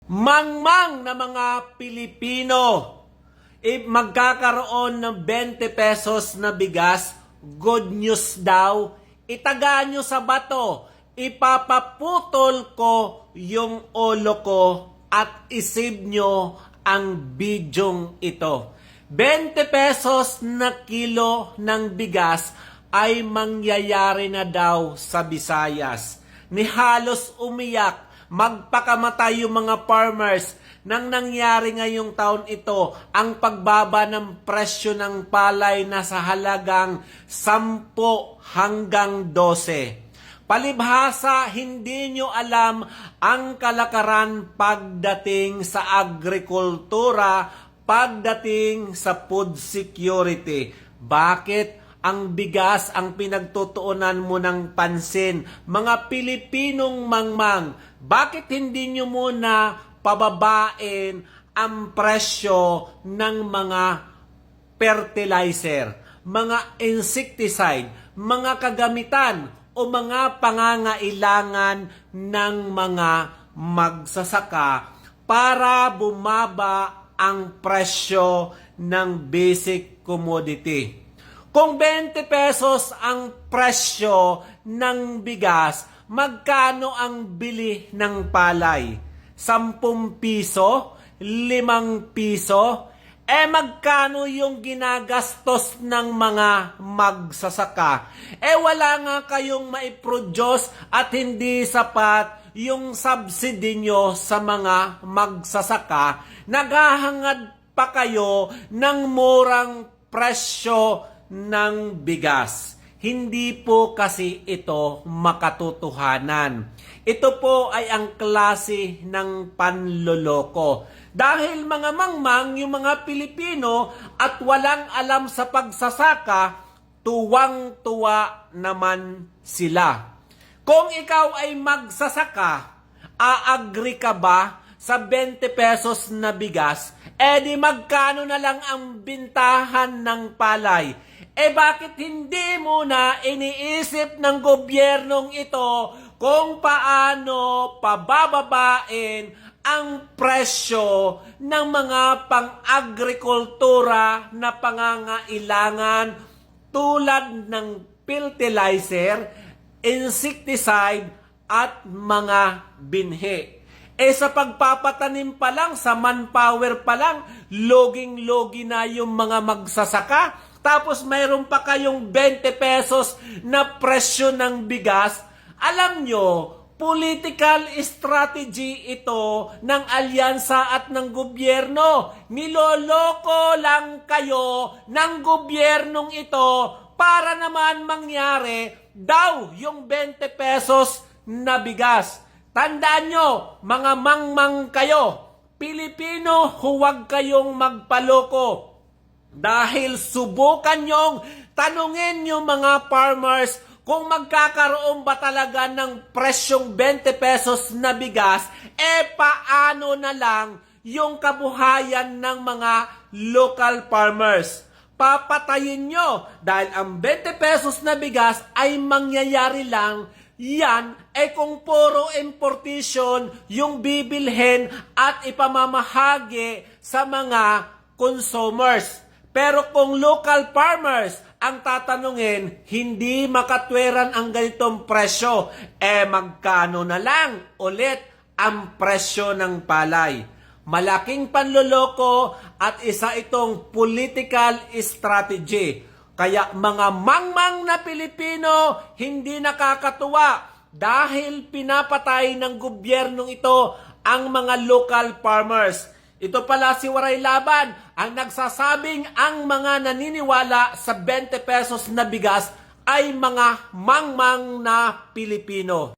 Mangmang na mga Pilipino, magkakaroon ng 20 pesos na bigas, good news daw, itaga nyo sa bato, ipapaputol ko yung ulo ko at isave nyo ang bidyong ito. 20 pesos na kilo ng bigas ay mangyayari na daw sa Visayas. Ni halos umiyak, magpakamatay yung mga farmers nang nangyari ngayong taon ito ang pagbaba ng presyo ng palay na sa halagang 10 hanggang 12. Palibhasa, hindi nyo alam ang kalakaran pagdating sa agrikultura, pagdating sa food security. Bakit? Ang bigas ang pinagtutuunan mo ng pansin. Mga Pilipinong mangmang, bakit hindi nyo muna pababain ang presyo ng mga fertilizer, mga insecticide, mga kagamitan o mga pangangailangan ng mga magsasaka para bumaba ang presyo ng basic commodity? Kung 20 pesos ang presyo ng bigas, magkano ang bili ng palay? 10 piso? 5 piso? Magkano yung ginagastos ng mga magsasaka? Wala nga kayong maiproduce at hindi sapat yung subsidy nyo sa mga magsasaka. Naghahangad pa kayo ng murang presyo ng bigas. Hindi po kasi ito makatotohanan. Ito po ay ang klase ng panloloko. Dahil mga mangmang yung mga Pilipino at walang alam sa pagsasaka, tuwang-tuwa naman sila. Kung ikaw ay magsasaka, aagri ka ba sa 20 pesos na bigas? Di magkano na lang ang bintahan ng palay? Bakit hindi mo na iniisip ng gobyernong ito kung paano pabababain ang presyo ng mga pang-agrikultura na pangangailangan tulad ng fertilizer, insecticide at mga binhi? Sa pagpapatanim pa lang, sa manpower pa lang, loging-logi na yung mga magsasaka. Tapos mayroon pa kayong 20 pesos na presyo ng bigas. Alam nyo, political strategy ito ng alyansa at ng gobyerno. Niloloko lang kayo ng gobyernong ito para naman mangyari daw yung 20 pesos na bigas. Tandaan nyo, mga mangmang kayo, Pilipino, huwag kayong magpaloko. Dahil subukan nyong tanungin yung mga farmers kung magkakaroon ba talaga ng presyong 20 pesos na bigas, paano na lang yung kabuhayan ng mga local farmers? Papatayin nyo dahil ang 20 pesos na bigas ay mangyayari lang yan kung puro importation yung bibilhin at ipamamahagi sa mga consumers. Pero kung local farmers ang tatanungin, hindi makatweran ang ganitong presyo. Magkano na lang ulit ang presyo ng palay? Malaking panloloko at isa itong political strategy. Kaya mga mangmang na Pilipino, hindi nakakatuwa dahil pinapatay ng gobyernong ito ang mga local farmers. Ito pala si Waray Laban ang nagsasabing ang mga naniniwala sa 20 pesos na bigas ay mga mangmang na Pilipino.